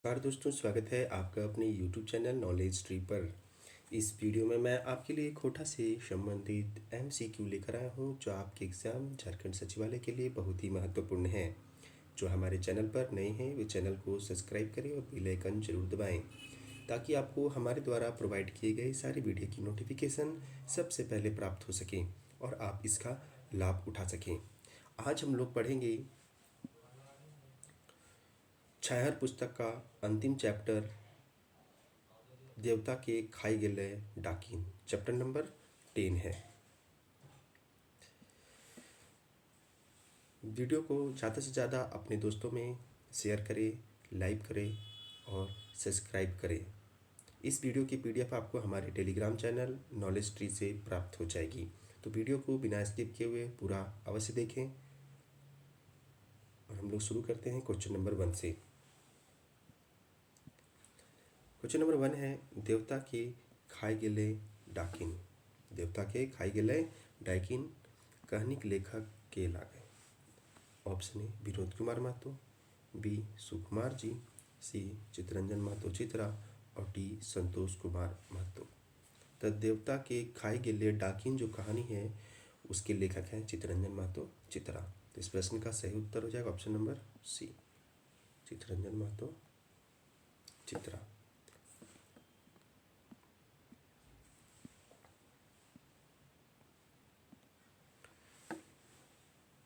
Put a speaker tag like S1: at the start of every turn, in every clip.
S1: नमस्कार दोस्तों, स्वागत है आपका अपने YouTube चैनल नॉलेज ट्री पर। इस वीडियो में मैं आपके लिए कोटा से संबंधित MCQ लेकर आया हूं, जो आपके एग्ज़ाम झारखंड सचिवालय के लिए बहुत ही महत्वपूर्ण है। जो हमारे चैनल पर नए हैं वे चैनल को सब्सक्राइब करें और बेल आइकन जरूर दबाएं, ताकि आपको हमारे द्वारा प्रोवाइड किए गए सारे वीडियो की नोटिफिकेशन सबसे पहले प्राप्त हो सकें और आप इसका लाभ उठा सकें। आज हम लोग पढ़ेंगे छायार पुस्तक का अंतिम चैप्टर, देवता के खाई गेले डाकिन। चैप्टर नंबर 10 है। वीडियो को ज़्यादा से ज़्यादा अपने दोस्तों में शेयर करें, लाइक करें और सब्सक्राइब करें। इस वीडियो की PDF आपको हमारे टेलीग्राम चैनल नॉलेज ट्री से प्राप्त हो जाएगी। तो वीडियो को बिना स्किप किए हुए पूरा अवश्य देखें। और हम लोग शुरू करते हैं क्वेश्चन नंबर 1 से। क्वेश्चन नंबर 1 है, देवता के खाई गेले डाकिन। देवता के खाई गेले डाकिन कहानी के लेखक के लागे। Option A Vinod Kumar Mahato, B Sukumar ji, C Chittaranjan Mahato Chitra और डी संतोष कुमार महतो। तो देवता के खाई गेले डाकिन जो कहानी है उसके लेखक हैं चितरंजन महतो चित्रा। तो इस प्रश्न का सही उत्तर हो जाएगा option number C, Chittaranjan Mahato Chitra.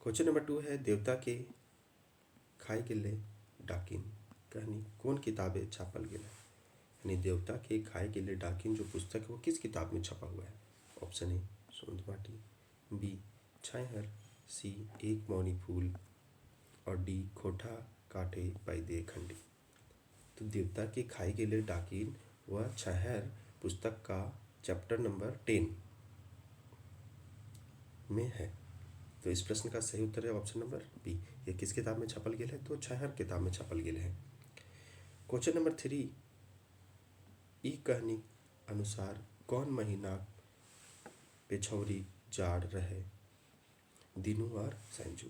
S1: Question number 2 है, देवता के खाई गेले डाकिन कहानी कौन किताबें छापल गेला। यानी देवता के खाई गेले डाकिन जो पुस्तक है वो किस किताब में छपा हुआ है। ऑप्शन ए सोंदमाटी, बी छायहर, सी एक मौनी फूल और डी खोटा काटे पैदे खंडी। तो देवता के खाई गेले डाकिन वह छायहर पुस्तक का चैप्टर नंबर 10 में है। तो इस प्रश्न का सही उत्तर है ऑप्शन नंबर बी। ये किस किताब में छपल गेल है, तो छायहर किताब में छपल गेल है। क्वेश्चन नंबर 3, ई कहानी अनुसार कौन महीना पेछौरी जाड़ रहे दिनू और सांझू।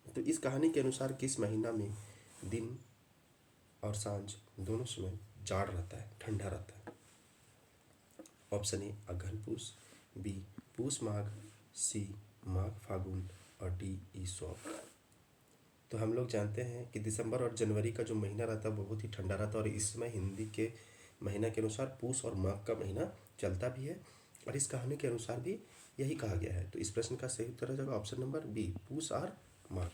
S1: तो इस कहानी के अनुसार किस महीना में दिन और सांझ दोनों समय जाड़ रहता है, ठंडा रहता है। ऑप्शन ए अगहन पूस, बी पूस माघ, सी माघ फागुन और डी ईसोप। तो हम लोग जानते हैं कि दिसंबर और जनवरी का जो महीना रहता है बहुत ही ठंडा रहता है और इस समय हिंदी के महीना के अनुसार पूस और माघ का महीना चलता भी है और इस कहानी के अनुसार भी यही कहा गया है। तो इस प्रश्न का सही उत्तर हो जाएगा ऑप्शन नंबर बी, पूस और माघ।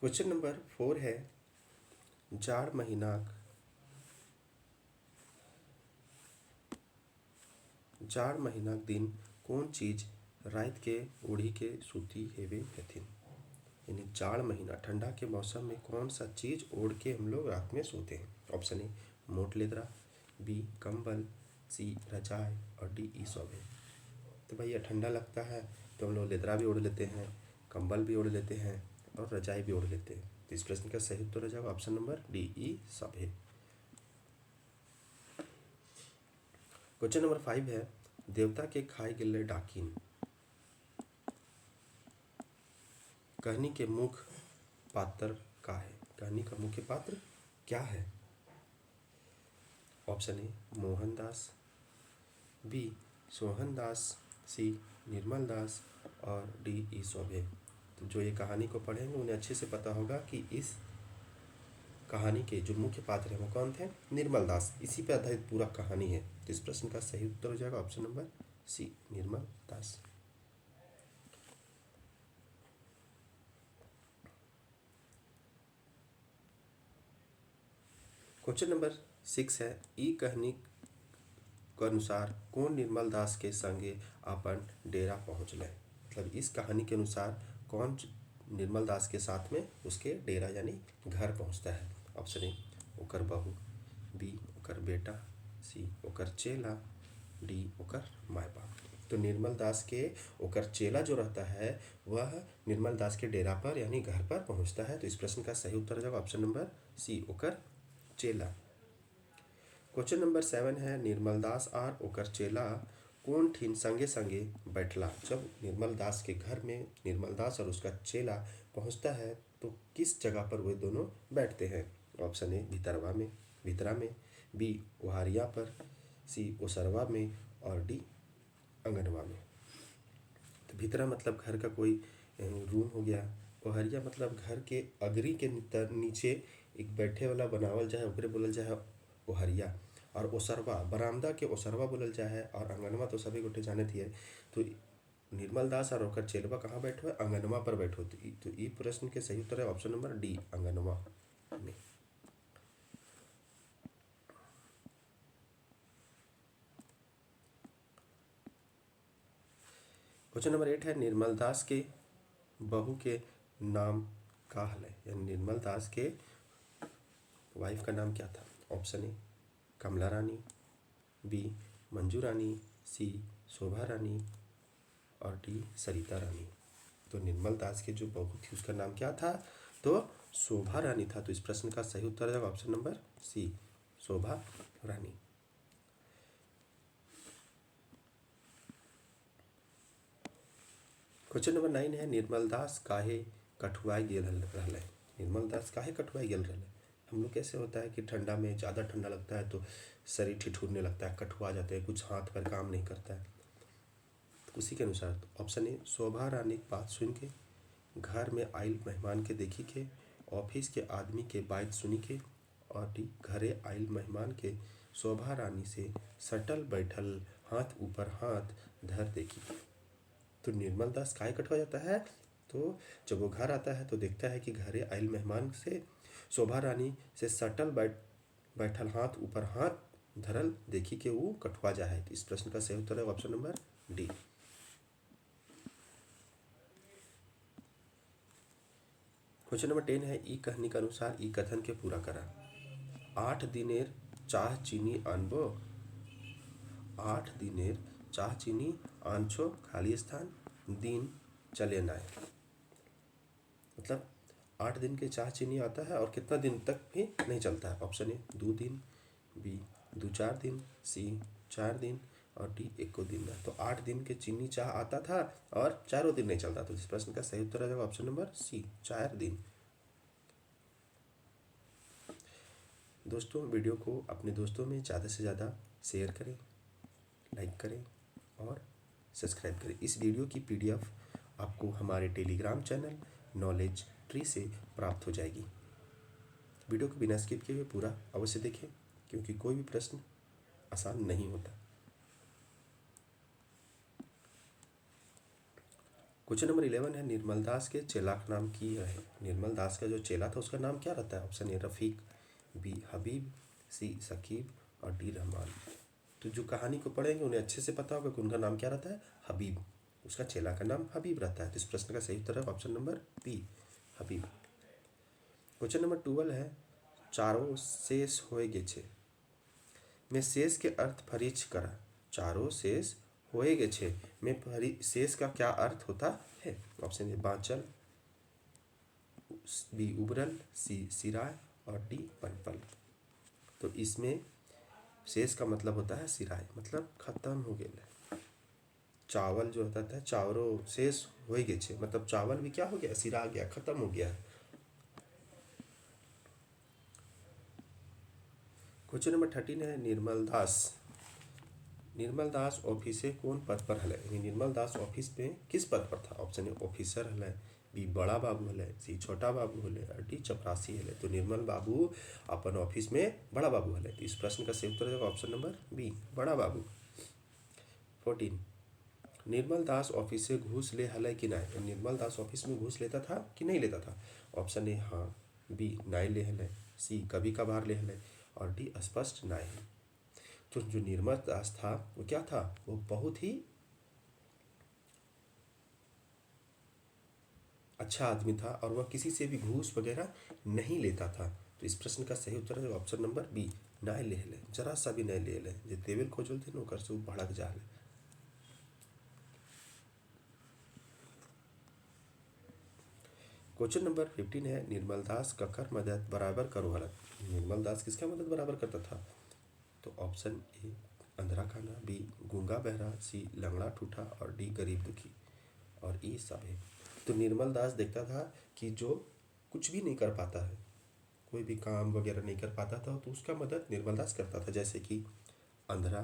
S1: क्वेश्चन नंबर 4 है, जाड़ महीनाक दिन कौन चीज रात के ओढ़ी के सूती हेवे हथिन। यानी जाड़ महीना ठंडा के मौसम में कौन सा चीज ओढ़ के हम लोग रात में सोते हैं। ऑप्शन ए मोट लेदरा, बी कंबल, सी रजाई और डी ई सब है। तो भैया ठंडा लगता है तो हम लोग लेदरा भी ओढ़ लेते हैं, कंबल भी ओढ़ लेते हैं और रजाई भी ओढ़ लेते हैं। तो इस प्रश्न का सही उत्तर हो जाएगा ऑप्शन नंबर डी ई सब है। क्वेश्चन नंबर 5 है, देवता के खाई गेले डाकिन कहानी के मुख्य पात्र का है। कहानी का मुख्य पात्र क्या है। Option A Mohandas, B Sohandas, C Nirmal Das और डी ई शोभे। तो जो ये कहानी को पढ़ेंगे उन्हें अच्छे से पता होगा कि इस कहानी के जो मुख्य पात्र हैं वो कौन थे, निर्मल दास। इसी पर आधारित पूरा कहानी है। तो इस प्रश्न का सही उत्तर हो जाएगा ऑप्शन नंबर सी, निर्मल दास। क्वेश्चन नंबर 6 है, ई कहानी के अनुसार कौन निर्मल दास के संगे अपन डेरा पहुँचले। मतलब इस कहानी के अनुसार कौन निर्मल दास के साथ में उसके डेरा यानी घर पहुँचता है। ऑप्शन ए ओकर बहू, बी ओकर बेटा, सी ओकर चेला, डी ओकर माय बाप। तो निर्मल दास के ओकर चेला जो रहता है वह निर्मल दास के डेरा पर यानी घर पर पहुँचता है। तो इस प्रश्न का सही उत्तर हो जाएगा ऑप्शन नंबर सी, ओकर चेला। क्वेश्चन नंबर 7 है, निर्मल दास और ओकर चेला कौन ठीन संगे संगे बैठला। जब निर्मल दास के घर में निर्मल दास और उसका चेला पहुंचता है तो किस जगह पर वे दोनों बैठते हैं। ऑप्शन ए भितरवा में, भितरा में, बी ओहारिया पर, सी ओसरवा में और डी अंगनवा में। तो भितरा मतलब घर का कोई रूम हो गया, ओहरिया मतलब घर के अगरी के नीचे एक बैठे वाला बनावल जाए ओकरे बोलल जाए ओहरिया, और ओसरवा बरामदा के ओसरवा बोलल जाए, और अंगनवा तो सभी गोटे जाने थी है। तो निर्मल दास और ओकर चेलवा कहाँ बैठो है, अंगनवा पर बैठो। तो ई प्रश्न के सही उत्तर है ऑप्शन नंबर डी अंगनवा में। क्वेश्चन नंबर 8 है निर्मल दास के बहू के नाम का हल है, यानी निर्मल दास के वाइफ का नाम क्या था। Option A Kamla Rani, B Manju Rani, C Shobha Rani और डी सरिता रानी। तो निर्मल दास के जो बहू थी उसका नाम क्या था, तो शोभा रानी था। तो इस प्रश्न का सही उत्तर है ऑप्शन नंबर सी शोभा रानी। क्वेश्चन नंबर 9 है निर्मल दास काहे कठुआई गेल रहले। निर्मल दास काहे कठुआई गेल रहले। हम लोग कैसे होता है कि ठंडा में ज़्यादा ठंडा लगता है तो शरीर ठिठुरने लगता है, कठुआ जाते हैं, कुछ हाथ पर काम नहीं करता है। तो उसी के अनुसार ऑप्शन ए शोभा रानी की बात सुन के, घर में आइल मेहमान के देखी के, ऑफिस के आदमी के बात सुनी के, और डी घरे आइल मेहमान के शोभा रानी से सटल बैठल हाथ ऊपर हाथ धर देखी के। तो निर्मल दास काहे कठुआ जाता है, तो जब वो घर आता है तो देखता है कि घरे आइल मेहमान से शोभा रानी से सटल बैठल हाथ ऊपर हाथ धरल देखी के वो कठुआ जा है। तो इस प्रश्न का सही उत्तर है option number D. Question number 10 है ई कहानी के अनुसार ई कथन के पूरा करा। 8 दिनेर चाह चीनी आनबो, 8 दिनेर चाह चीनी आनछो खाली स्थान, दिन चले नाय। मतलब 8 दिन के चाह चीनी आता है और कितना दिन तक भी नहीं चलता है। ऑप्शन ए 2 दिन, बी 2-4 दिन, सी 4 दिन और डी 1 दिन में। तो 8 दिन के चीनी चाह आता था और 4 दिन नहीं चलता। तो इस प्रश्न का सही उत्तर है ऑप्शन नंबर सी 4 दिन। दोस्तों वीडियो को अपने दोस्तों में ज़्यादा से ज़्यादा शेयर करें, लाइक करें और सब्सक्राइब करें। इस वीडियो की PDF आपको हमारे टेलीग्राम चैनल नॉलेज ट्री से प्राप्त हो जाएगी। वीडियो को बिना स्किप किए हुए पूरा अवश्य देखें क्योंकि कोई भी प्रश्न आसान नहीं होता। क्वेश्चन नंबर 11 है निर्मल दास के चेला का नाम की है। निर्मल दास का जो चेला था उसका नाम क्या रहता है। ऑप्शन ए रफ़ीक, बी हबीब, सी सकीब और डी रहमान। तो जो कहानी को पढ़ेंगे उन्हें अच्छे से पता होगा कि उनका नाम क्या रहता है, हबीब। उसका चेला का नाम हबीब रहता है। तो इस प्रश्न का सही उत्तर है ऑप्शन नंबर बी हबीब। क्वेश्चन नंबर 12 है चारों शेष होए गे छे में शेष के अर्थ फरीच करा। चारों शेष होए गे छे में शेष का क्या अर्थ होता है। ऑप्शन ए बांचल, बी उबरल, सी सिराय और डी पनपल। तो इसमें शेष का मतलब होता है सिराय, मतलब खत्म हो गया। चावल जो होता था चावरों शेष हो गए छे मतलब चावल भी क्या हो गया, सिरा गया, खत्म हो गया। क्वेश्चन नंबर 13 है निर्मल दास ऑफिस कौन पद पर हल। निर्मल दास ऑफिस में किस पद पर था। ऑप्शन ए ऑफिसर हल, बी बड़ा बाबू हल, सी छोटा बाबू हल और डी चपरासी हल। तो निर्मल बाबू अपन ऑफिस में बड़ा बाबू हल। तो इस प्रश्न का सही उत्तर है ऑप्शन नंबर बी बड़ा बाबू। 14 निर्मल दास ऑफिस से घूस ले हल कि नहीं। निर्मल दास ऑफिस में घूस लेता था कि नहीं लेता था। ऑप्शन ए हाँ, बी नहीं ले हल, सी कभी कभार ले हल और डी स्पष्ट नहीं है। तो जो निर्मल दास था वो क्या था, वो बहुत ही अच्छा आदमी था और वह किसी से भी घूस वगैरह नहीं लेता था। तो इस प्रश्न का सही उत्तर है ऑप्शन नंबर बी नहीं ले हल, जरा सा भी नहीं ले हल। जो देवेल खोजल थे नौकर से वो भड़क जा हल। क्वेश्चन नंबर 15 है निर्मल दास ककर मदद बराबर करो हल। निर्मल दास किसका मदद बराबर करता था। तो ऑप्शन ए अंधरा काना, बी गूंगा बहरा, सी लंगड़ा ठूठा और डी गरीब दुखी और ई सब है। तो निर्मल दास देखता था कि जो कुछ भी नहीं कर पाता है, कोई भी काम वगैरह नहीं कर पाता था, तो उसका मदद निर्मल दास करता था। जैसे कि अंधरा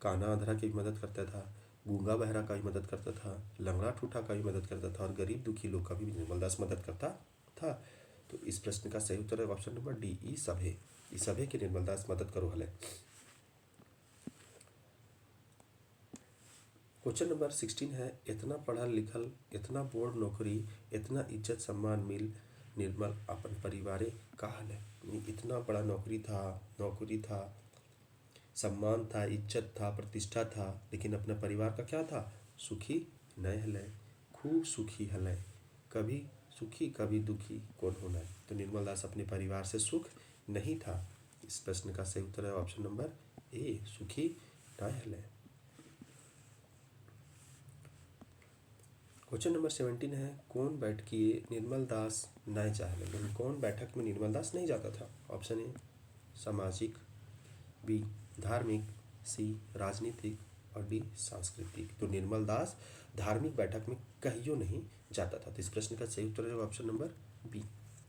S1: काना अंधरा की भी मदद करता था, गूंगा बहरा का भी मदद करता था, लंगड़ा ठूठा का भी मदद करता था और गरीब दुखी लोग का भी निर्मल दास मदद करता था। तो इस प्रश्न का सही उत्तर है ऑप्शन नंबर डी, ई सभे। ई सभे के निर्मल दास मदद करो हले। क्वेश्चन नंबर 16 है, इतना पढ़ल लिखल, इतना बोर्ड नौकरी, इतना इज्जत सम्मान मिल निर्मल अपन परिवारे का हल है। इतना बड़ा नौकरी था, सम्मान था, इज्जत था, प्रतिष्ठा था, लेकिन अपने परिवार का क्या था, सुखी नहीं हलय, खूब सुखी हलय, कभी सुखी कभी दुखी कौन होना है। तो निर्मल दास अपने परिवार से सुख नहीं था। इस प्रश्न का सही उत्तर है ऑप्शन नंबर ए, सुखी नहीं हलय। क्वेश्चन नंबर 17 है, कौन बैठकिए निर्मल दास नहीं चाहले, लेकिन कौन बैठक में निर्मल दास नहीं जाता था। ऑप्शन ए सामाजिक, बी धार्मिक, सी राजनीतिक और डी सांस्कृतिक। तो निर्मल दास धार्मिक बैठक में कहियो नहीं जाता था। तो इस प्रश्न का सही उत्तर है ऑप्शन नंबर बी,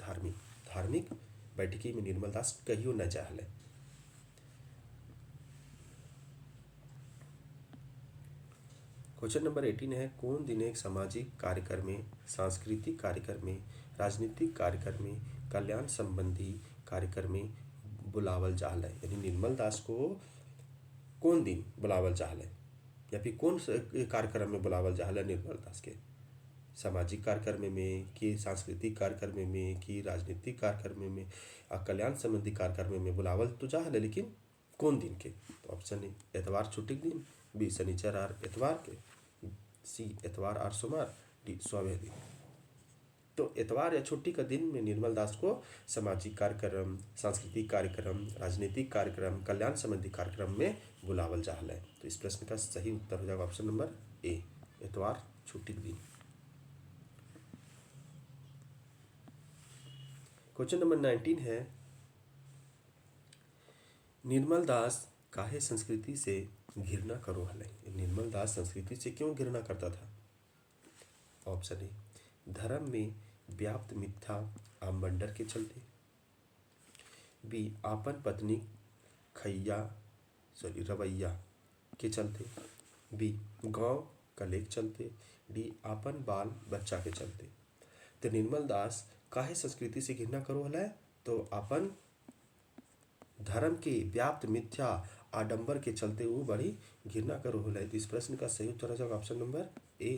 S1: धार्मिक। धार्मिक बैठकी में निर्मल दास कहियो न जाहले। क्वेश्चन नंबर 18 है, कौन दिन एक सामाजिक कार्यक्रम में, सांस्कृतिक कार्यक्रम में, राजनीतिक कार्यक्रम में, कल्याण संबंधी कार्यक्रम में बुलावल जाहले। यानी निर्मल दास को कौन दिन बुलावल जाहले या फिर कौन कार्यक्रम में बुलावल जाहले निर्मल दास के, सामाजिक कार्यक्रम में कि सांस्कृतिक कार्यक्रम में कि राजनीतिक कार्यक्रम में कल्याण संबंधी कार्यक्रम में बुलावल तो जाहले, लेकिन कौन दिन के। तो ऑप्शन ए एतवार छुट्टी के दिन, बी शनिचर आर एतवार के, सी एतवार आर सोमवार, डी सौवे दिन। तो एतवार या छुट्टी का दिन में निर्मल दास को सामाजिक कार्यक्रम, सांस्कृतिक कार्यक्रम, राजनीतिक कार्यक्रम, कल्याण संबंधी कार्यक्रम में बुलावल जाहल है। तो इस प्रश्न का सही उत्तर हो जाएगा ऑप्शन नंबर ए, एतवार छुट्टी के दिन। क्वेश्चन नंबर 19 है, निर्मल दास काहे संस्कृति से घृणा करो हले। निर्मल दास संस्कृति से क्यों घृणा करता था। ऑप्शन ए धर्म में व्याप्त मिथ्या आमंडर के चलते, बी आपन पत्नी रवैया के चलते, बी गांव कलेक चलते, डी आपन बाल बच्चा के चलते। तो निर्मल दास काहे संस्कृति से घृणा करो हला है, तो अपन धर्म के व्याप्त मिथ्या आडंबर के चलते वो बड़ी घृणा करो हला है। तो इस प्रश्न का सही उत्तर हो जाएगा option number A.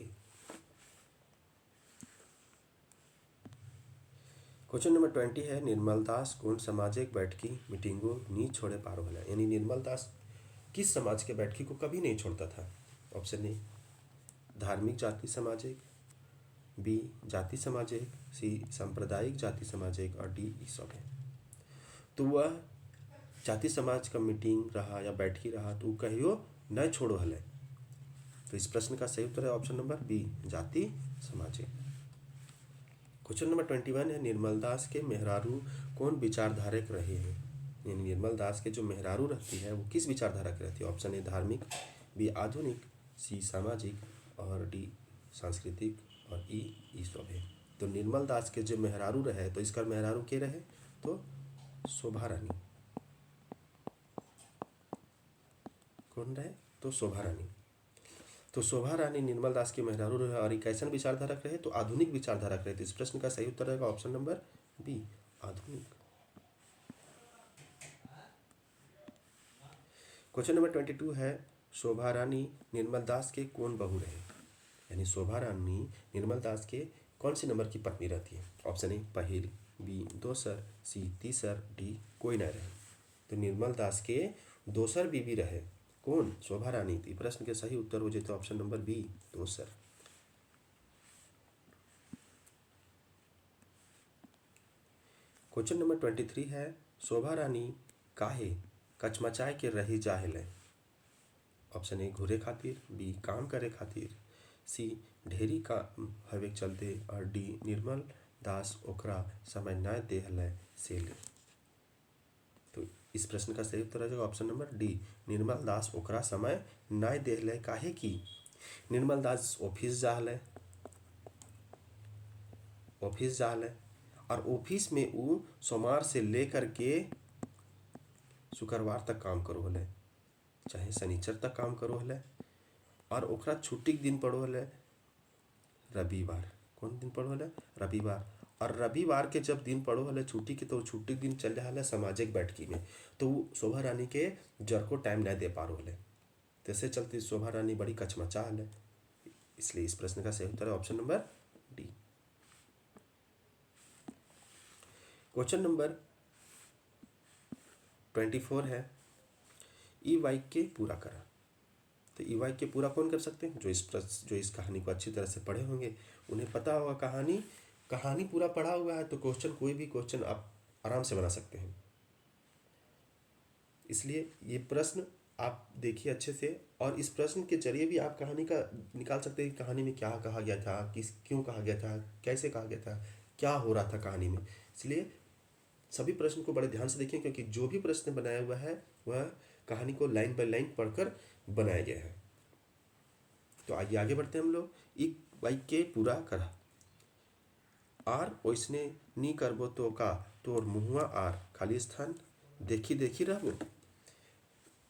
S1: Question number 20 है, निर्मल दास कौन सामाजिक बैठकी मीटिंगों नहीं छोड़े पारो हला। यानी निर्मल दास किस समाज के बैठकी को कभी नहीं छोड़ता था। ऑप्शन ए धार्मिक जाति सामाजिक, बी जाति सामाजिक, सी सांप्रदायिक जाति सामाजिक और डी ई सब है। तो वह जाति समाज का मीटिंग रहा या बैठकी रहा तो कहियो न छोड़ो हले। तो इस प्रश्न का सही उत्तर है ऑप्शन नंबर बी, जाति सामाजिक। क्वेश्चन नंबर 21 है, निर्मल दास के मेहरारू कौन विचारधारा के रहे हैं। यानी निर्मल दास के जो मेहरारू रहती है वो किस विचारधारा की रहती है। ऑप्शन ए धार्मिक, बी आधुनिक, सी सामाजिक और डी सांस्कृतिक और ई सब है। तो निर्मल दास के जो मेहरारू रहे, तो इसका मेहरारू के रहे, तो शोभा रानी। कौन रहे, तो शोभा रानी। तो शोभा रानी निर्मल दास के मेहरारू रहे और एक कैसन विचारधारक रहे, तो आधुनिक विचारधारक रहे। तो इस प्रश्न का सही उत्तर रहेगा ऑप्शन नंबर बी, आधुनिक। क्वेश्चन नंबर 22 है, शोभा रानी निर्मल दास के कौन बहू रहे। यानी शोभा रानी निर्मल दास के कौन सी नंबर की पत्नी रहती है। ऑप्शन ए पहल, बी दोसर, सी तीसर, डी कोई न रहे। तो निर्मल दास के दोसर बीवी रहे, कौन, शोभा रानी। तो प्रश्न के सही उत्तर हो जाए ऑप्शन नंबर बी, दोसर। क्वेश्चन नंबर 23 है, शोभा रानी काहे कचमचाए के रही जाहेले। ऑप्शन ए घूरे खातिर, बी काम करे खातिर, सी ढेरी का हवे चलते और डी निर्मल दास ओकरा समय न देहले से ले। तो इस प्रश्न का सही उत्तर हो जाएगा ऑप्शन नंबर डी। निर्मल दास ओकरा समय नाय देहले काहे की निर्मल दास ऑफिस जाहले, ऑफिस जाहले और ऑफिस में वो सोमवार से लेकर के शुक्रवार तक काम करो हले, चाहे शनिचर तक काम करो हले और ओकरा छुट्टी के दिन पड़ो हले रविवार। कौन दिन पड़ो हले? रविवार। और रविवार के जब दिन पड़ो हले छुट्टी के, तो छुट्टी के दिन चल जा हले सामाजिक बैठकी में, तो वो शोभा रानी के जर को टाइम नहीं दे पा रहे हले, तैसे चलते शोभा रानी बड़ी कचमचा हले। इसलिए इस प्रश्न का सही उत्तर है option number D. Question number 24 है, ई वाक्य पूरा करा। तो ई वाक्य पूरा कौन कर सकते हैं? जो इस कहानी को अच्छी तरह से पढ़े होंगे, उन्हें पता होगा कहानी पूरा पढ़ा हुआ है, तो कोई भी क्वेश्चन आप आराम से बना सकते हैं। इसलिए ये प्रश्न आप देखिए अच्छे से, और इस प्रश्न के जरिए भी आप कहानी का निकाल सकते हैं कि कहानी में क्या कहा गया था, क्यों कहा गया था, कैसे कहा गया था, क्या हो रहा था कहानी में। इसलिए सभी प्रश्न को बड़े ध्यान से देखें, क्योंकि जो भी प्रश्न बनाया हुआ है वह कहानी को लाइन बाय लाइन पढ़कर बनाया गया है। तो आइए आगे बढ़ते हैं हम लोग। एक वाक्य पूरा करा। आर ओइसने नी करबो तो का तोर मुहुआ आर खाली स्थान देखी देखी रहबो।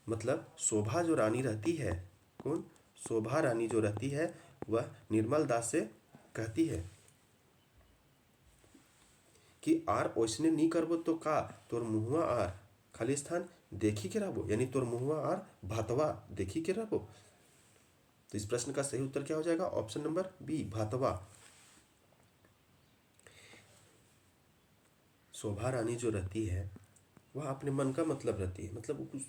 S1: मतलब शोभा जो रानी रहती है, कौन? शोभा रानी जो रहती है वह निर्मल दास से कहती है कि आर ओइसने नी करबो तो का तोर मुहुआ आर खाली स्थान देखी के रहबो, यानी तोर मुहुआ आर भातवा देखी के रहबो। तो इस प्रश्न का सही उत्तर क्या हो जाएगा? ऑप्शन नंबर बी, भातवा। शोभा रानी जो रहती है वह अपने मन का मतलब रहती है, मतलब कुछ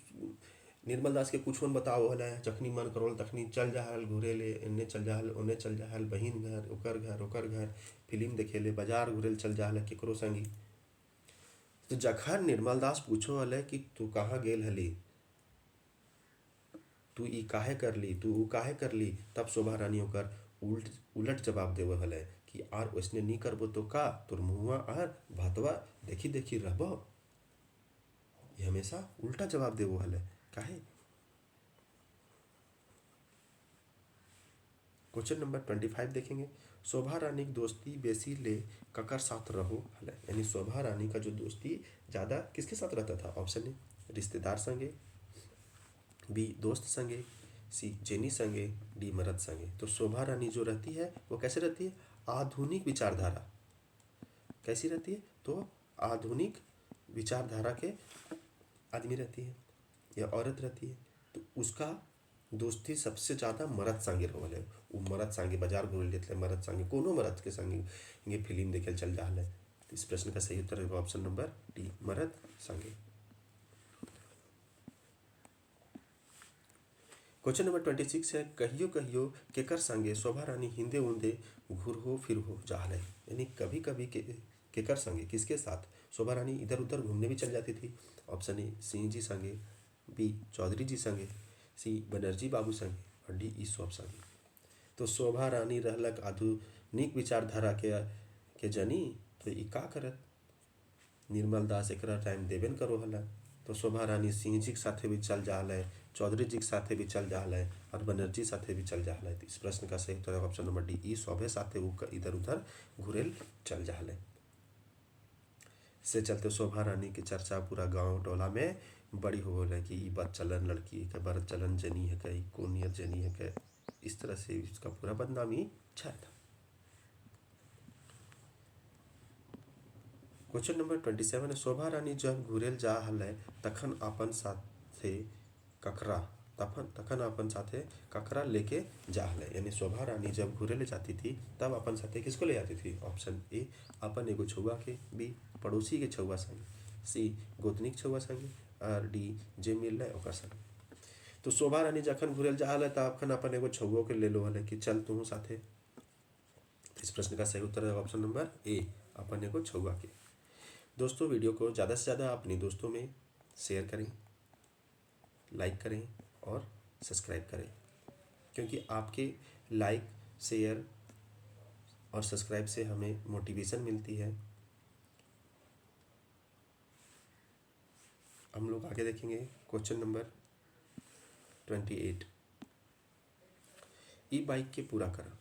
S1: निर्मल दास के कुछ बताओ हल है, जखनी मन करोल तखनी चल जाहल घूरे ले, एने चल जाहल ओने चल जाहल, बहिन घर ओकर घर, फिल्म देखे ले, बाजार घूरे चल जाहल केकरो संगी। तो जखन निर्मल दास पूछो हले कि तू कहाँ गेल हली, तू ई काहे कर ली, तू ऊ काहे कर ली, तब शोभा रानी ओकर उलट जवाब देव हले कि आर वैसने नी करबो तो का तोर मुहुआ आर भातवा देखी देखी रहबो। ये हमेशा उल्टा जवाब देवो हले, काहे? क्वेश्चन नंबर 25 देखेंगे। शोभा रानी की दोस्ती बेसी ले ककर साथ रहो हले, यानी शोभा रानी का जो दोस्ती ज़्यादा किसके साथ रहता था? ऑप्शन ए रिश्तेदार संगे, बी दोस्त संगे, सी जेनी संगे, डी मर्द संगे। तो शोभा रानी जो रहती है वो कैसे रहती है? आधुनिक विचारधारा। कैसी रहती है? तो आधुनिक विचारधारा के आदमी रहती है या औरत रहती है, तो उसका दोस्ती सबसे ज़्यादा मर्द संगे रहल है। वो मर्द संगे बाजार घूम लेते, मर्द संगे कोनो मर्द के संगे फिल्म देखे चल जा है। तो इस प्रश्न का सही उत्तर है ऑप्शन नंबर डी, मर्द संगे। क्वेश्चन नंबर 26 है, कहियो कहियो केकर संगे शोभा रानी हिंदे उंदे घूर हो फिर हो जाहल है, यानी कभी कभी केकर संगे किसके साथ शोभा रानी इधर उधर घूमने भी चल जाती थी। ऑप्शन ए सिंह जी संगे, बी चौधरी जी संगे, सी बनर्जी बाबू संगे और डी ईसोप संगे। तो शोभा रानी रहलक आधुनिक विचारधारा के जनी, तो ई का करत? निर्मल दास एकरा टाइम देबेन करो हला, तो शोभा रानी सिंह जी के साथे भी चल जा है, चौधरी जी के साथे भी चल जा है और बनर्जी साथे भी चल जा है। तो इस प्रश्न का सही उत्तर ऑप्शन नंबर डी, ई सौभे साथे वो इधर उधर घुरेल चल जा है। से चलते शोभा रानी की चर्चा पूरा गांव टोला में बड़ी हो रहा है कि ई बात चलन लड़की के बर चलन जनी है कई कोनियत जनी है कै, इस तरह से इसका पूरा बदनामी छाया था। क्वेश्चन नंबर 27 है, शोभा रानी जब घुरेल जा हल तखन अपन साथे ककरा तखन अपन साथे ककरा लेके जा हल, यानी शोभा रानी जब घुरेले जाती थी तब अपन साथे किसको ले जाती थी? ऑप्शन ए अपन एगो छुआ के, बी पड़ोसी के छुआ संगे, सी गोतनी के छुआ संगे और डी जे मिल रहा ओकर संगे। तो शोभा रानी जखन घुरेल जा हल तखन अपन एगो छुओ के ले लो हल कि चल तू साथे। इस प्रश्न का सही उत्तर है ऑप्शन नंबर ए, अपन एगो छुआ के। दोस्तों वीडियो को ज़्यादा से ज़्यादा अपने दोस्तों में शेयर करें, लाइक करें और सब्सक्राइब करें, क्योंकि आपके लाइक शेयर और सब्सक्राइब से हमें मोटिवेशन मिलती है हम लोग आगे देखेंगे क्वेश्चन नंबर 28। ई बाइक के पूरा करा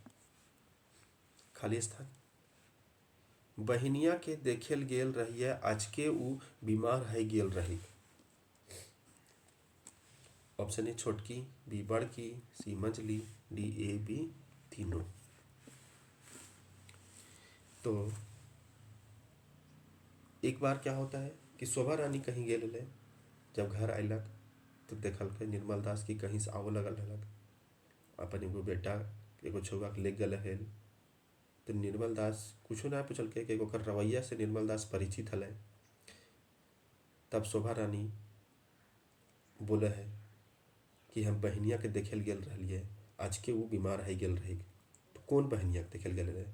S1: खाली स्थान। बहिनिया के देखेल गेल रहिए आज के ऊ बीमार है गेल रही। ऑप्शन ए छोटकी, बी बड़की, सी मंझली, डी ए बी तीनों। तो एक बार क्या होता है कि शोभा रानी कहीं गेल रहे, जब घर अयलक तो देखल निर्मल दास की कहीं से आवो लगल रहलक, अपन एगो बेटा एगो छुआ के ले गल है। तो निर्मल दास कुछ ना पूछल के ओकर रवैया से निर्मल दास परिचित हल। तब शोभा रानी बोले है कि हम बहनिया के देखेल गेल रहिए आज के वो बीमार है गेल रही। तो कौन बहनिया के देखेल गेल रहे?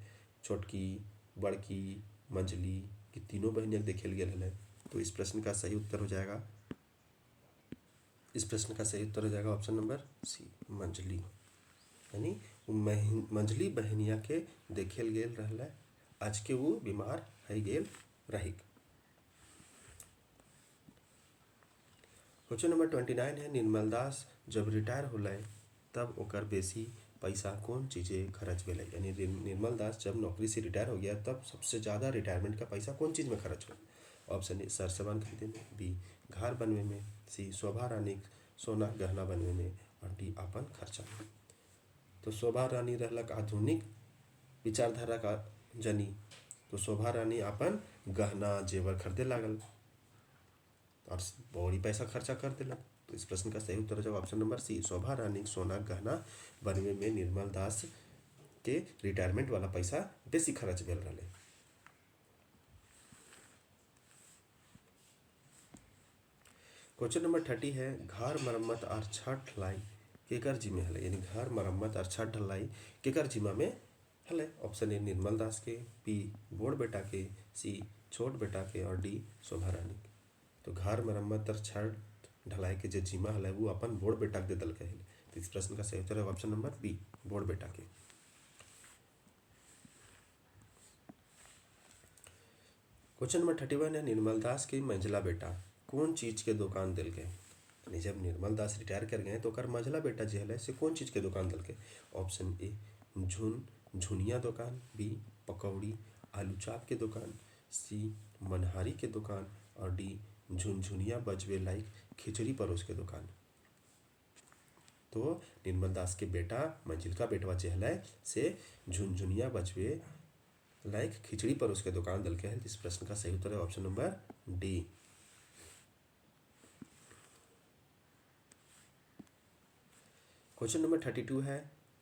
S1: छोटकी, बड़की, मंझली कि तीनों बहनिया के देखेल गेल है? तो इस प्रश्न का सही उत्तर हो जाएगा, इस प्रश्न का सही उत्तर हो जाएगा ऑप्शन नंबर सी मंझली। यानी मंझली बहनिया के देखेल गेल रहला आज के वो बीमार है गेल रही। क्वेश्चन नंबर 29 है निर्मल दास जब रिटायर होल तब ओकर बेसी पैसा कौन चीज़ें खर्च भेल? यानी निर्मल दास जब नौकरी से रिटायर हो गया तब सबसे ज़्यादा रिटायरमेंट का पैसा कौन चीज़ में खर्च हुआ? ऑप्शन ए सर सामान खरीदे में, बी घर बनवे में, सी शोभा रानी सोना गहना बनवे में, और डी अपन खर्चा में। तो शोभा रानी रहलक आधुनिक विचारधारा का जनी, तो शोभा रानी अपन गहना जेवर खरीदे लागल और बड़ी पैसा खर्चा कर दिलक। तो इस प्रश्न का सही उत्तर हो जाएगा ऑप्शन नंबर सी शोभा रानी सोना गहना बनवे में निर्मल दास के रिटायरमेंट वाला पैसा बेसी खर्च भेल रहे। क्वेश्चन नंबर 30 है घर मरम्मत और छत ढलाई केकर जिम्मे हले? यानी घर मरम्मत और छत ढलाई केकर जिम्मा में हले? ऑप्शन ए निर्मल दास के, बी बड़ बेटा के, सी छोट बेटा के, और डी शोभा रानी के। तो घर मरम्मत और छत ढलाई के जो जिम्मा हल वो अपन बड़ बेटा के दे दल है। तो इस प्रश्न का सही उत्तर है ऑप्शन नंबर बी बड़ बेटा के। क्वेश्चन नंबर 31 है निर्मल दास के मंझला बेटा कौन चीज के दुकान दिल के? यानी जब निर्मल दास रिटायर कर गए तो ओकर मंझला बेटा जो है से कौन चीज के दुकान दिल के? ऑप्शन ए झुनिया दुकान, बी पकौड़ी आलू चाप के दुकान, सी मनहारी के दुकान, और डी झुनझुनिया बजवे लाइक खिचड़ी परोस के दुकान। तो निर्मल दास के बेटा मंजिल का बेटवा चहला से झुनझुनिया बजवे लाइक खिचड़ी परोस के दुकान दल के है। इस प्रश्न का सही उत्तर है option number D. Question number 32 है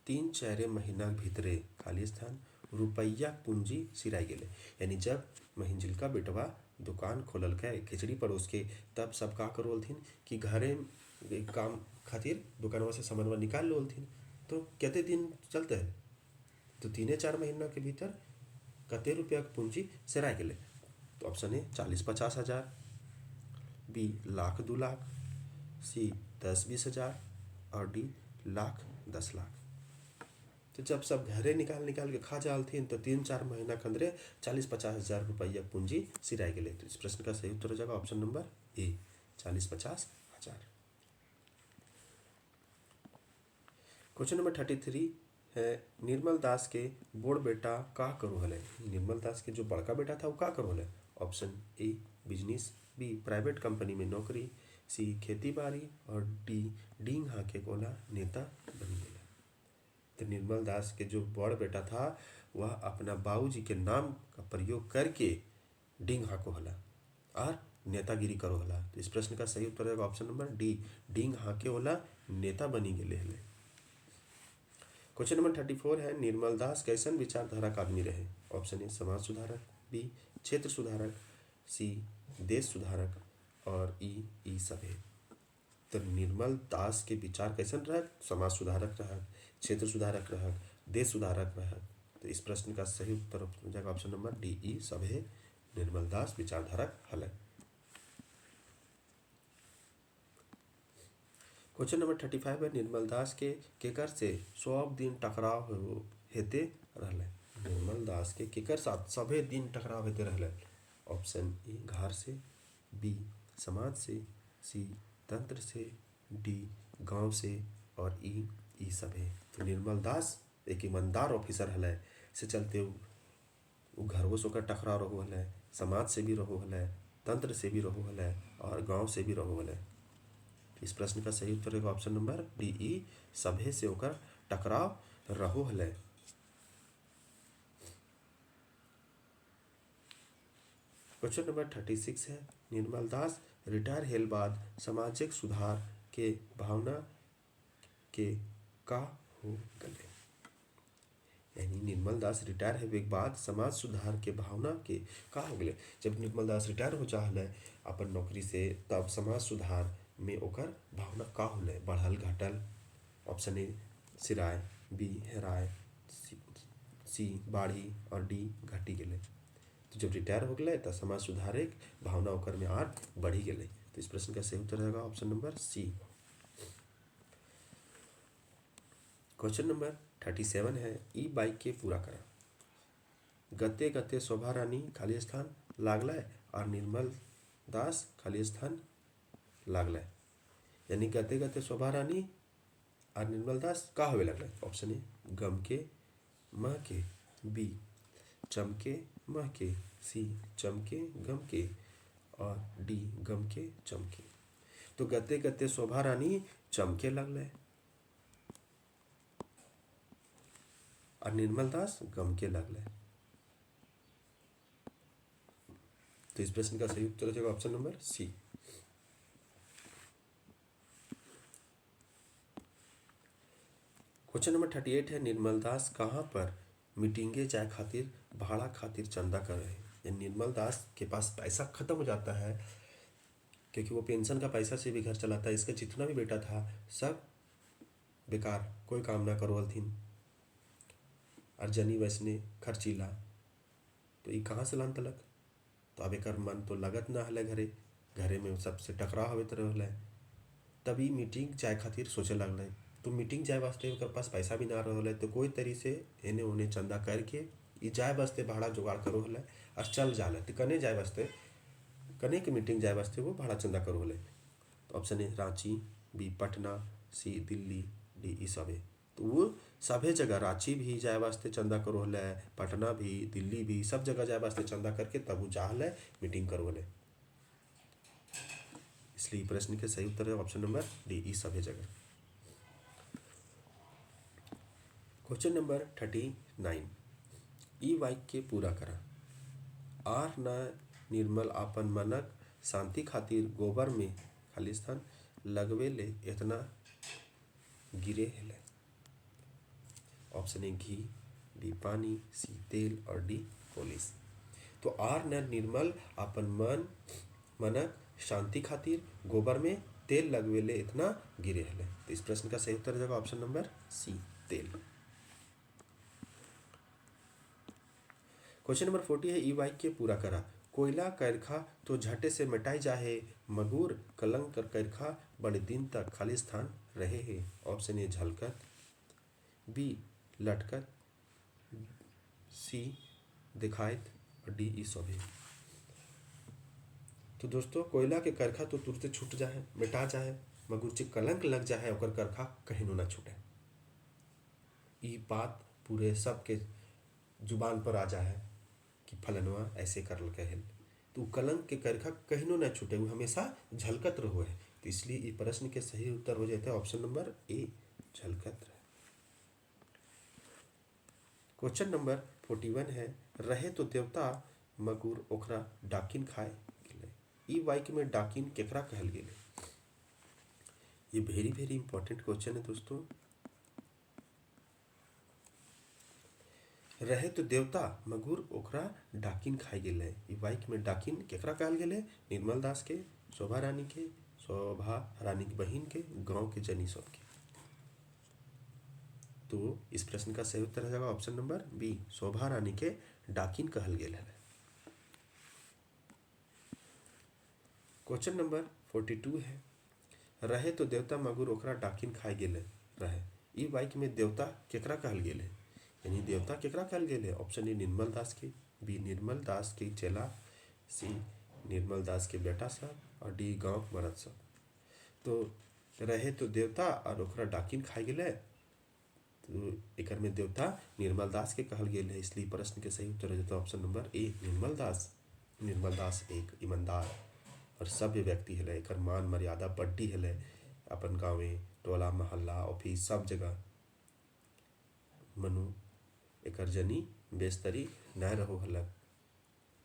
S1: 3-4 महीना भीतरे खाली स्थान रुपया पूंजी सिराई गेले। यानी जब मंजिल का बेटवा दुकान खोलल के खिचड़ी परोस के तब सब का करोल थीन कि घरे काम खातिर दुकानवा से सामानवा निकाल लोल थीन। तो कितने दिन चलते हैं? तो 3-4 महीना के भीतर कते रुपया के पूंजी सिराई गेले? तो ऑप्शन ए 40-50 हज़ार, बी लाख 2 लाख, सी 10-20 हज़ार, और डी लाख 10 लाख। तो जब सब घरे निकाल के खा जाल थी तो 3-4 महीना के अंदर 40-50 हज़ार रुपया पूंजी सिराई गेले। तो इस प्रश्न का सही उत्तर हो जाएगा ऑप्शन नंबर ए 40-50 हज़ार। क्वेश्चन नंबर 33 है निर्मल दास के बड़ बेटा का करो हले? निर्मल दास के जो बड़का बेटा था वो का करो हले? Option A business, B private company में नौकरी, सी खेती बाड़ी, और डी डींग हाके कोला नेता बन गया। तो निर्मल दास के जो बड़ बेटा था वह अपना बाबूजी के नाम का प्रयोग करके डींग हाको हला और नेतागिरी करो हला। तो इस प्रश्न का सही उत्तर है ऑप्शन नंबर डी डींग हाके होला नेता बनी गेले हले। क्वेश्चन नंबर 34 है निर्मल दास कैसन विचारधारा का आदमी रहे? ऑप्शन ए समाज सुधारक, बी क्षेत्र सुधारक, सी देश सुधारक, और ई सब है। तो निर्मल दास के विचार कैसन रहक? समाज सुधारक रहक, क्षेत्र सुधारक रहक, देश सुधारक रहक। तो इस प्रश्न का सही उत्तर हो जाएगा ऑप्शन नंबर डी ई सब है। निर्मल दास विचारधारक हल। क्वेश्चन नंबर 35 है निर्मल दास के केकर से सब दिन टकराव हेते रहले? निर्मल दास के केकर साथ सभे दिन टकराव हेते रहले? ऑप्शन ए घर से, बी समाज से, सी तंत्र से, डी गांव से और ई सभे। तो निर्मल दास एक ईमानदार ऑफिसर हलै, से चलते उ घरवो से ओकर टकराव रहो हलै, समाज से भी रहो हलै, तंत्र से भी रहो हलै और गांव से भी रहो हलै। इस प्रश्न का सही उत्तर होगा ऑप्शन नंबर डी ई सभे से ओकर टकराव रहो हलै। क्वेश्चन नंबर 36 है, निर्मल दास रिटायर हेल बाद सामाजिक सुधार के भावना के का हो गले। यानी निर्मल दास रिटायर होवे के बाद समाज सुधार के भावना के का हो गले। जब निर्मल दास रिटायर हो जाहले अपन नौकरी से, तब समाज सुधार में ओकर भावना का होले, बढ़ल घटल। ऑप्शन ए सिराय, बी हेराय, सी बाढ़ी और डी घटी गेले। तो जब रिटायर हो गए तो समाज सुधार एक भावना ओकर में आर बढ़ी गई। तो इस प्रश्न का सही उत्तर रहेगा option number C. Question number 37 है, ई बाइक के पूरा करा। गते गते शोभा रानी खाली स्थान लागल और निर्मल दास खाली स्थान लागल। यानी गते गते शोभा रानी और निर्मल दास का होवे लगल। ऑप्शन ए गम के मह के, बी चमके मह के, सी चमके गम के और डी गम के चमके। तो गते गते शोभा रानी चमके लगल और निर्मल दास गम के लगल। तो इस प्रश्न का सही उत्तर हो जाएगा option number C. Question number 38 है, निर्मल दास कहाँ पर मीटिंगे जाए खातिर भाड़ा खातिर चंदा कर रहे हैं। निर्मल दास के पास पैसा खत्म हो जाता है क्योंकि वो पेंशन का पैसा से भी घर चलाता है। इसका जितना भी बेटा था सब बेकार, कोई काम ना करो हलथिन और जनी वैसने खर्चीला। तो ये कहाँ से लान तलक। तो अब एक मन तो लगत ना हल घरे, घरे में सबसे टकराव होते रहल। तभी मीटिंग जाए खातिर सोचे लगल। तो मीटिंग जाए वास्ते ओकर पास पैसा भी ना रहल है, तो कोई तरी से एने ओने चंदा करके ई जाए वास्ते भाड़ा जुगाड़ करो हल और चल जाल। तो कने जाए वास्ते, कने के मीटिंग जाए वास्ते वो भाड़ा चंदा करो हल। तो option A Ranchi, B Patna, C Delhi, D ई सभे। तो वो सभे जगह रांची भी जाए वास्ते चंदा करो हल, पटना भी, दिल्ली भी, सब जगह जाए वास्ते चंदा करके तब वो जा हल मीटिंग करो हल। इसलिए प्रश्न के सही उत्तर है ऑप्शन नंबर डी ई सभे जगह। क्वेश्चन नंबर 39, ई वाक्य के पूरा करा। आर न निर्मल आपन मनक शांति खातिर गोबर में खाली स्थान लगवे ले इतना गिरे हेले। ऑप्शन ए घी, डी पानी, सी तेल और डी पुलिस। तो आर न निर्मल अपन मनक शांति खातिर गोबर में तेल लगवे ले इतना गिरे हेले। तो इस प्रश्न का सही उत्तर हो जाएगा ऑप्शन नंबर सी तेल। क्वेश्चन नंबर 40 है, ई वाक्य के पूरा करा। कोयला करखा तो झटे से मिटाई जाहे, मगूर कलंक कर करखा बड़े दिन तक खाली स्थान रहे है। ऑप्शन ए झलकत, बी लटकत, सी दिखाइत और डी ई सभी। तो दोस्तों कोयला के करखा तो तुरंत छूट जाए, मिटा जाए, मगर जे कलंक लग जाए ओकर करखा कहीं ना छूटे। ई बात पूरे सबके जुबान पर आ जाए कि फलनवा ऐसे कर कहल। तो कलंक के करखा कहीं ना छूटे, वो हमेशा झलकत रहो है। तो इसलिए ये प्रश्न के सही उत्तर हो जाता है ऑप्शन नंबर ए झलकत रहे। क्वेश्चन नंबर 41 है, रहे तो देवता मगुर ओकरा डाकिन खाए गेले। ई वाक्य में डाकिन केकरा कहल गेले। ये वेरी वेरी इंपॉर्टेंट क्वेश्चन है दोस्तों। रहे तो देवता मगुर ओकरा डाकिन खाई गेले। ई वाक्य में डाकिन केकरा कहल गेले। निर्मल दास के, शोभा रानी के, शोभा रानी की बहन के, गांव के जनी सब के। तो इस प्रश्न का सही उत्तर हो जाएगा ऑप्शन नंबर बी, शोभा रानी के डाकिन कहल गेल है। क्वेश्चन नंबर 42 है, रहे तो देवता मगुर ओकरा डाकिन खाई गेले रहे। ई वाक्य में देवता केकरा कहल गेले, यानी देवता केकरा कहल गेले। ऑप्शन ए निर्मल दास के, बी निर्मल दास के चेला, सी निर्मल दास के बेटा सब और डी गांव के मर्द सब। तो रहे तो देवता और ओकरा डाकिन खाई गेलै। तो एकर में देवता निर्मल दास के कहल गेल है, इसलिए प्रश्न के सही उत्तर हो जाता ऑप्शन नंबर ए निर्मल दास। निर्मल दास एक ईमानदार और सभ्य व्यक्ति है, एकर मान मर्यादा बढ़ी है अपन गाँवे टोला मोहल्ला ऑफिस सब जगह। मनु एकर जनी बेस्तरी न रहो हलक,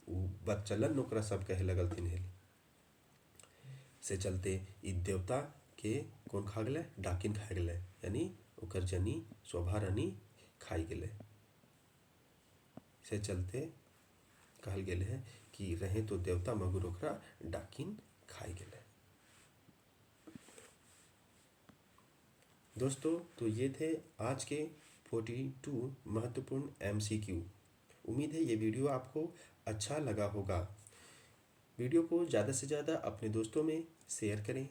S1: उ बच्चलन ओकरा सब कहे लगलथिन है। से चलते इ देवता के कौन खा गेलै, डाकिन खा गेलै, यानी ओकर जनी शोभा रानी खाई गेलै। से चलते कहल गेल है कि रहे तो देवता मगर ओकरा डाकिन खाई गेलै। दोस्तों तो ये थे आज के 42 महत्वपूर्ण MCQ। उम्मीद है ये वीडियो आपको अच्छा लगा होगा। वीडियो को ज़्यादा से ज़्यादा अपने दोस्तों में शेयर करें,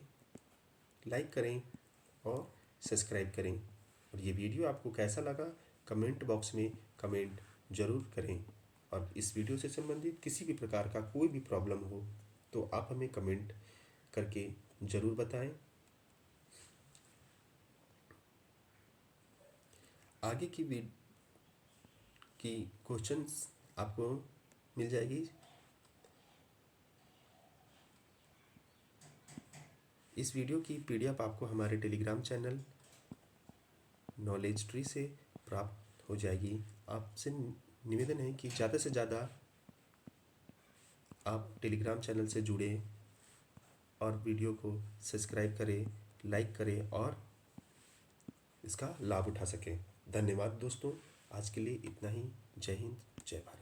S1: लाइक करें और सब्सक्राइब करें। और ये वीडियो आपको कैसा लगा कमेंट बॉक्स में कमेंट ज़रूर करें। और इस वीडियो से संबंधित किसी भी प्रकार का कोई भी प्रॉब्लम हो तो आप हमें कमेंट करके ज़रूर बताएं। आगे की क्वेश्चंस आपको मिल जाएगी। इस वीडियो की PDF आपको हमारे टेलीग्राम चैनल नॉलेज ट्री से प्राप्त हो जाएगी। आपसे निवेदन है कि ज़्यादा से ज़्यादा आप टेलीग्राम चैनल से जुड़े और वीडियो को सब्सक्राइब करें, लाइक करें और इसका लाभ उठा सकें। धन्यवाद दोस्तों, आज के लिए इतना ही। जय हिंद, जय भारत।